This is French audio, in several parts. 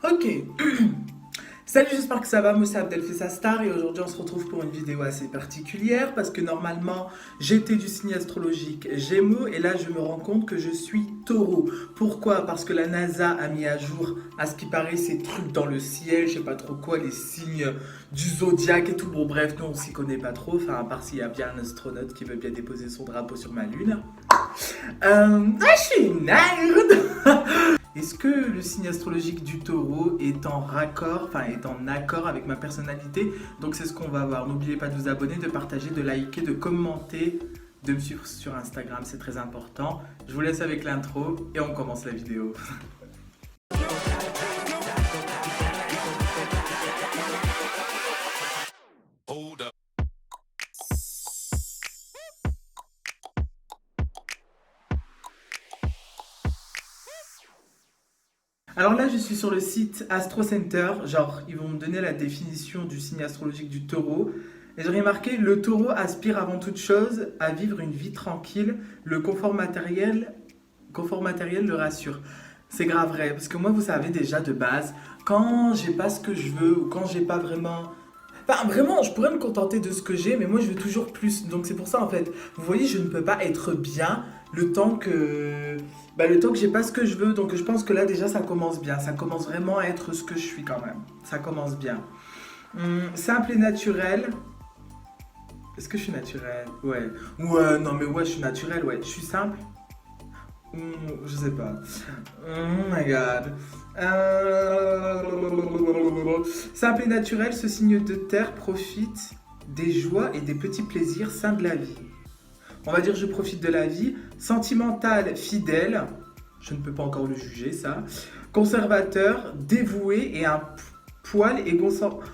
Ok. Salut, j'espère que ça va. Moi, c'est Abdel Star et aujourd'hui, on se retrouve pour une vidéo assez particulière parce que normalement, j'étais du signe astrologique Gémeaux et là, je me rends compte que je suis Taureau. Pourquoi? Parce que la NASA a mis à jour, à ce qui paraît, ces trucs dans le ciel, je sais pas trop quoi, les signes du zodiaque et tout. Bon, bref, nous, on s'y connaît pas trop. Enfin, à part s'il y a bien un astronaute qui veut bien déposer son drapeau sur ma lune. Je suis une nerd. Est-ce que le signe astrologique du taureau est en raccord, enfin est en accord avec ma personnalité? Donc c'est ce qu'on va voir. N'oubliez pas de vous abonner, de partager, de liker, de commenter, de me suivre sur Instagram, c'est très important. Je vous laisse avec l'intro et on commence la vidéo. Alors là, je suis sur le site Astro Center. Genre, ils vont me donner la définition du signe astrologique du taureau. Et j'ai remarqué, le taureau aspire avant toute chose à vivre une vie tranquille. Le confort matériel le rassure. C'est grave vrai, parce que moi, vous savez déjà de base, quand j'ai pas ce que je veux ou quand j'ai pas vraiment. Enfin, vraiment, je pourrais me contenter de ce que j'ai, mais moi, je veux toujours plus. Donc, c'est pour ça, en fait. Vous voyez, je ne peux pas être bien le temps que. Le temps que j'ai pas ce que je veux. Donc, je pense que là, déjà, ça commence bien. Ça commence vraiment à être ce que je suis quand même. Ça commence bien. Simple et naturel. Est-ce que je suis naturel? Ouais. Ouais, non, mais ouais, je suis naturel, ouais. Je suis simple. Je sais pas. Oh my god. Simple et naturel, ce signe de terre profite des joies et des petits plaisirs sains de la vie. On va dire je profite de la vie. Sentimental, fidèle. Je ne peux pas encore le juger, ça. Conservateur, dévoué et un poil égocentrique.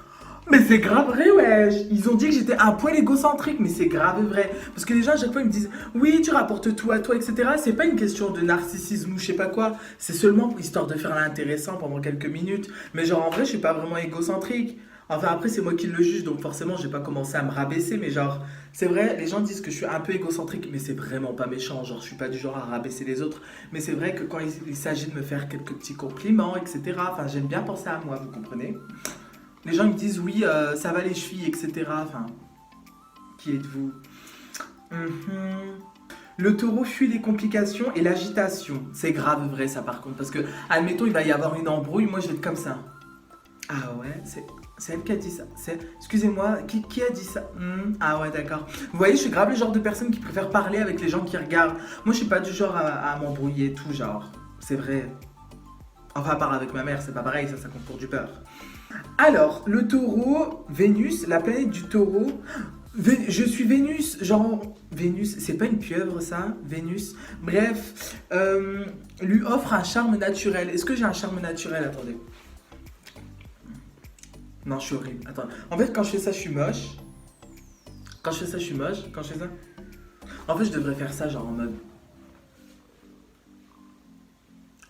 Mais c'est grave vrai, wesh. Ils ont dit que j'étais un poil égocentrique, mais c'est grave vrai. Parce que les gens, à chaque fois, ils me disent, oui, tu rapportes tout à toi, etc. C'est pas une question de narcissisme ou je sais pas quoi. C'est seulement histoire de faire l'intéressant pendant quelques minutes. Mais genre, en vrai, je suis pas vraiment égocentrique. Enfin, après, c'est moi qui le juge, donc forcément, j'ai pas commencé à me rabaisser. Mais genre, c'est vrai, les gens disent que je suis un peu égocentrique, mais c'est vraiment pas méchant. Genre, je suis pas du genre à rabaisser les autres. Mais c'est vrai que quand il s'agit de me faire quelques petits compliments, etc., enfin, j'aime bien penser à moi, vous comprenez? Les gens me disent oui, ça va les chevilles, etc. Enfin, qui êtes-vous? Mhm. Le taureau fuit les complications et l'agitation. C'est grave vrai ça par contre, parce que admettons il va y avoir une embrouille, moi je vais être comme ça. Ah ouais, c'est elle qui a dit ça. Excusez-moi, qui a dit ça? Ah ouais, d'accord. Vous voyez, je suis grave le genre de personne qui préfère parler avec les gens qui regardent. Moi je suis pas du genre à m'embrouiller et tout, genre. C'est vrai. Enfin, à part avec ma mère, c'est pas pareil, ça compte pour du beurre. Alors, le taureau, Vénus, la planète du taureau. Je suis Vénus, genre. Vénus, c'est pas une pieuvre ça, Vénus. Bref, lui offre un charme naturel. Est-ce que j'ai un charme naturel? Attendez. Non, je suis horrible. Attends. En fait, quand je fais ça, je suis moche. Quand je fais ça, je suis moche. Quand je fais ça. En fait, je devrais faire ça, genre en mode.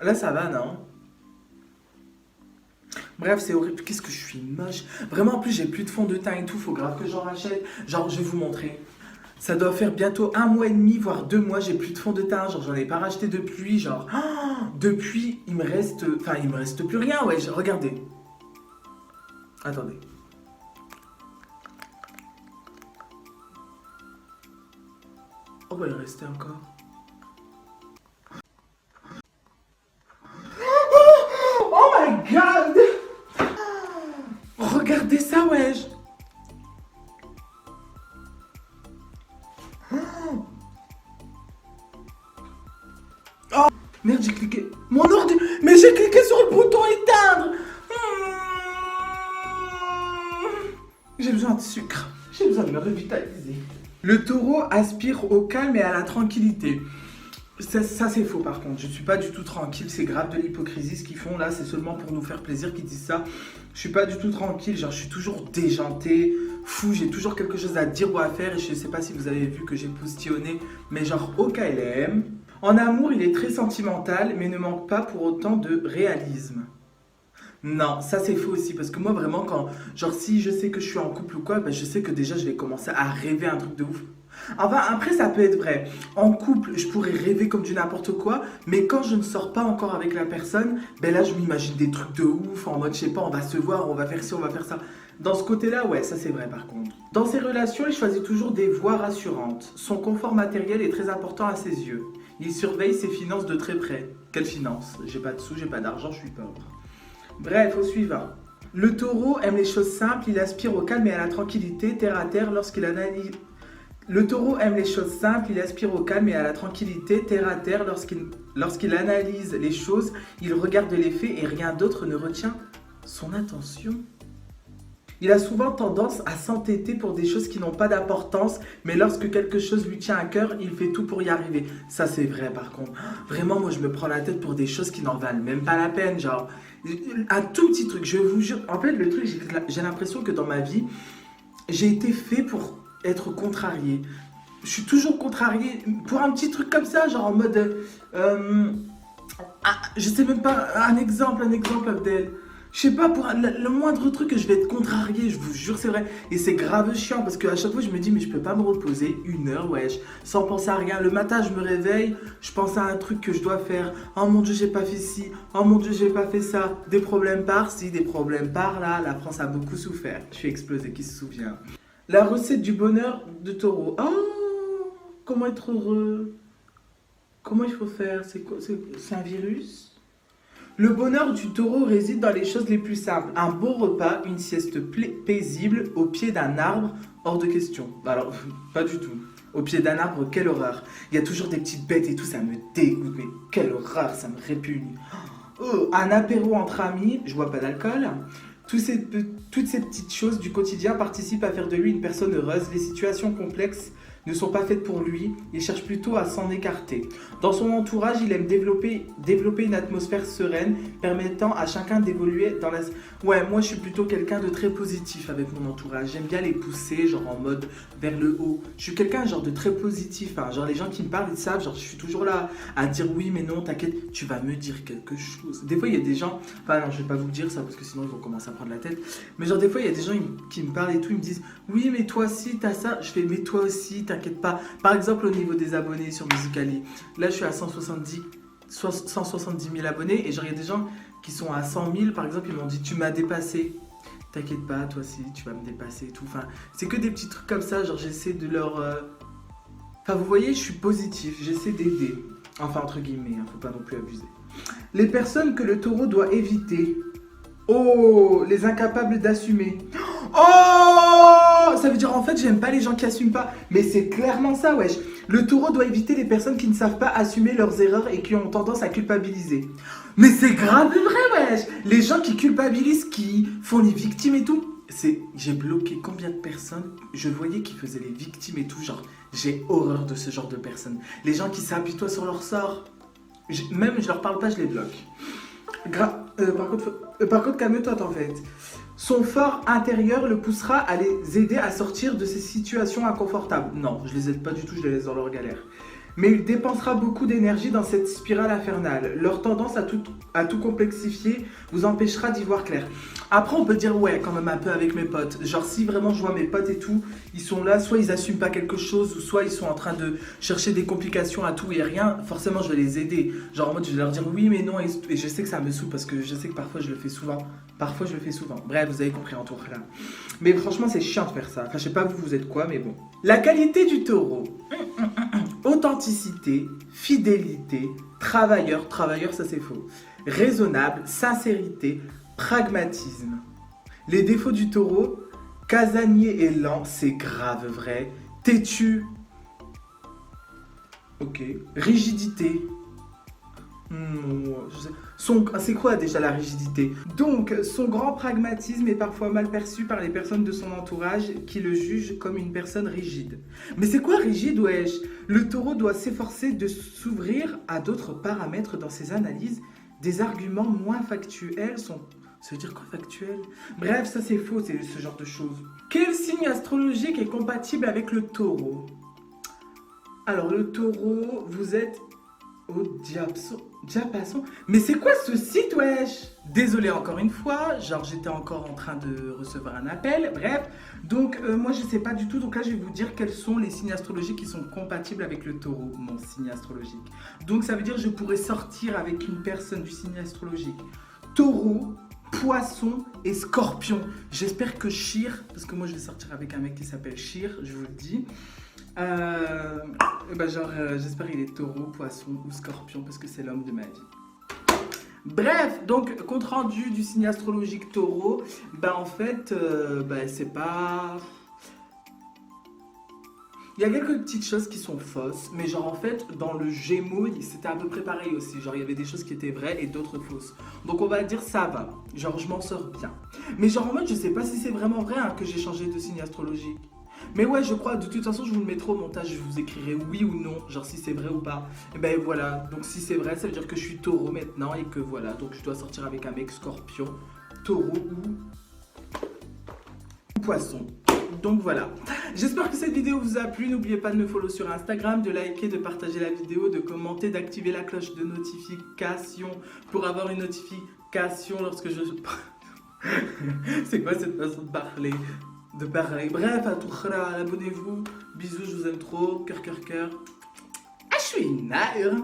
Là, ça va, non? Bref, c'est horrible. Qu'est-ce que je suis moche. Vraiment, en plus, j'ai plus de fond de teint et tout. Faut grave que j'en rachète. Genre, je vais vous montrer. Ça doit faire bientôt un mois et demi, voire 2 mois. J'ai plus de fond de teint. Genre, j'en ai pas racheté depuis. Genre, depuis, il me reste. Enfin, il me reste plus rien. Ouais, regardez. Attendez. Oh, bah, il restait encore. Oh my god! Regardez ça, wesh! Oh merde, j'ai cliqué. Mon ordi. Mais j'ai cliqué sur le bouton éteindre! J'ai besoin de sucre. J'ai besoin de me revitaliser. Le taureau aspire au calme et à la tranquillité. Ça, c'est faux par contre. Je suis pas du tout tranquille. C'est grave de l'hypocrisie ce qu'ils font là. C'est seulement pour nous faire plaisir qu'ils disent ça. Je suis pas du tout tranquille. Genre, je suis toujours déjanté, fou. J'ai toujours quelque chose à dire ou à faire. Et je sais pas si vous avez vu que j'ai postillonné, mais genre au KLM. En amour, il est très sentimental, mais ne manque pas pour autant de réalisme. Non, ça c'est faux aussi, parce que moi vraiment quand, genre si je sais que je suis en couple ou quoi, je sais que déjà je vais commencer à rêver un truc de ouf. Enfin, après, ça peut être vrai. En couple, je pourrais rêver comme du n'importe quoi, mais quand je ne sors pas encore avec la personne, ben là, je m'imagine des trucs de ouf, en mode, je sais pas, on va se voir, on va faire ci, on va faire ça. Dans ce côté-là, ouais, ça c'est vrai par contre. Dans ses relations, il choisit toujours des voies rassurantes. Son confort matériel est très important à ses yeux. Il surveille ses finances de très près. Quelles finances? J'ai pas de sous, j'ai pas d'argent, je suis pauvre. Bref, au suivant. Le taureau aime les choses simples, il aspire au calme et à la tranquillité, terre à terre, lorsqu'il analyse. Le taureau aime les choses simples, il aspire au calme et à la tranquillité, terre à terre, lorsqu'il analyse les choses, il regarde les faits et rien d'autre ne retient son attention. Il a souvent tendance à s'entêter pour des choses qui n'ont pas d'importance, mais lorsque quelque chose lui tient à cœur, il fait tout pour y arriver. Ça, c'est vrai par contre. Vraiment, moi, je me prends la tête pour des choses qui n'en valent même pas la peine. Genre, un tout petit truc, je vous jure. En fait, le truc, j'ai l'impression que dans ma vie, j'ai été fait pour être contrarié. Je suis toujours contrarié pour un petit truc comme ça, genre en mode. Je sais même pas, un exemple, Abdel. Je sais pas, pour le moindre truc que je vais être contrarié, je vous jure, c'est vrai. Et c'est grave chiant parce qu'à chaque fois, je me dis, mais je peux pas me reposer 1 heure, wesh, sans penser à rien. Le matin, je me réveille, je pense à un truc que je dois faire. Oh mon Dieu, j'ai pas fait ci. Oh mon Dieu, j'ai pas fait ça. Des problèmes par-ci, des problèmes par-là. La France a beaucoup souffert. Je suis explosé, qui se souvient? La recette du bonheur de taureau. Oh, comment être heureux? Comment il faut faire? C'est quoi? C'est un virus? Le bonheur du taureau réside dans les choses les plus simples. Un bon repas, une sieste paisible au pied d'un arbre, hors de question. Alors, pas du tout. Au pied d'un arbre, quelle horreur. Il y a toujours des petites bêtes et tout, ça me dégoûte. Mais quelle horreur, ça me répugne. Oh, un apéro entre amis, je bois pas d'alcool. Toutes ces petites choses du quotidien participent à faire de lui une personne heureuse. Les situations complexes ne sont pas faites pour lui, il cherche plutôt à s'en écarter. Dans son entourage, il aime développer une atmosphère sereine, permettant à chacun d'évoluer dans la... Ouais, moi je suis plutôt quelqu'un de très positif avec mon entourage. J'aime bien les pousser, genre en mode vers le haut. Je suis quelqu'un genre de très positif, hein. Genre les gens qui me parlent, ils savent, genre je suis toujours là à dire oui mais non, t'inquiète, tu vas me dire quelque chose. Des fois il y a des gens, enfin non je vais pas vous dire ça parce que sinon ils vont commencer à prendre la tête, mais genre des fois il y a des gens qui me parlent et tout, ils me disent oui mais toi aussi t'as ça, je fais mais toi aussi t'inquiète pas. Par exemple au niveau des abonnés sur Musical.ly, là je suis à 170 000 abonnés et genre il y a des gens qui sont à 100 000 par exemple, ils m'ont dit tu m'as dépassé. T'inquiète pas, toi aussi, tu vas me dépasser et tout. Enfin, c'est que des petits trucs comme ça, genre j'essaie de leur... Enfin, vous voyez, je suis positif, j'essaie d'aider. Enfin, entre guillemets, hein, faut pas non plus abuser. Les personnes que le taureau doit éviter. Oh, les incapables d'assumer. Oh, ça veut dire en fait, j'aime pas les gens qui assument pas. Mais c'est clairement ça, wesh. Le taureau doit éviter les personnes qui ne savent pas assumer leurs erreurs et qui ont tendance à culpabiliser. Mais c'est grave vrai, wesh. Les gens qui culpabilisent, qui font les victimes et tout. J'ai bloqué combien de personnes je voyais qui faisaient les victimes et tout. Genre, j'ai horreur de ce genre de personnes. Les gens qui s'appuient sur leur sort. Même je leur parle pas, je les bloque. Par contre, calme-toi en fait. Son fort intérieur le poussera à les aider à sortir de ces situations inconfortables. Non, je les aide pas du tout, je les laisse dans leur galère. Mais il dépensera beaucoup d'énergie dans cette spirale infernale. Leur tendance à tout complexifier vous empêchera d'y voir clair. Après, on peut dire, ouais, quand même un peu avec mes potes. Genre, si vraiment je vois mes potes et tout, ils sont là, soit ils assument pas quelque chose, ou soit ils sont en train de chercher des complications à tout et rien, forcément, je vais les aider. Genre, en mode, je vais leur dire oui, mais non, et je sais que ça me saoule parce que je sais que parfois, je le fais souvent. Bref, vous avez compris en tout cas. Mais franchement, c'est chiant de faire ça. Enfin, je sais pas vous êtes quoi, mais bon. La qualité du taureau. Authenticité, fidélité, travailleur, ça c'est faux. Raisonnable, sincérité, pragmatisme. Les défauts du taureau, casanier et lent, c'est grave vrai. Têtu. Ok. Rigidité. C'est quoi déjà la rigidité? Donc, son grand pragmatisme est parfois mal perçu par les personnes de son entourage qui le jugent comme une personne rigide. Mais c'est quoi rigide, wesh? Le taureau doit s'efforcer de s'ouvrir à d'autres paramètres dans ses analyses. Des arguments moins factuels sont... Ça veut dire quoi factuel? Bref, ça c'est faux, c'est ce genre de choses. Quel signe astrologique est compatible avec le taureau? Alors, le taureau, vous êtes au Diapason. Mais c'est quoi ce site, wesh? Désolé encore une fois, genre j'étais encore en train de recevoir un appel, bref. Donc moi je sais pas du tout, donc là je vais vous dire quels sont les signes astrologiques qui sont compatibles avec le taureau, mon signe astrologique. Donc ça veut dire que je pourrais sortir avec une personne du signe astrologique taureau, poisson et scorpion. J'espère que Chir, parce que moi je vais sortir avec un mec qui s'appelle Chir, je vous le dis. J'espère qu'il est taureau, poisson ou scorpion parce que c'est l'homme de ma vie. Bref, donc compte rendu du signe astrologique taureau, c'est pas... Il y a quelques petites choses qui sont fausses, mais genre en fait dans le Gémeaux c'était à peu près pareil aussi, genre il y avait des choses qui étaient vraies et d'autres fausses. Donc on va dire ça va, genre je m'en sors bien. Mais genre en mode je sais pas si c'est vraiment vrai que j'ai changé de signe astrologique. Mais ouais, je crois, de toute façon, je vous le mettrai au montage, je vous écrirai oui ou non, genre si c'est vrai ou pas. Et ben voilà, donc si c'est vrai, ça veut dire que je suis taureau maintenant et que voilà, donc je dois sortir avec un mec scorpion, taureau ou poisson. Donc voilà, j'espère que cette vidéo vous a plu, n'oubliez pas de me follow sur Instagram, de liker, de partager la vidéo, de commenter, d'activer la cloche de notification pour avoir une notification lorsque je... C'est quoi cette façon de parler? Bref, à tout khra, abonnez-vous, bisous, je vous aime trop, cœur, cœur, cœur. Ah, je suis une naïre.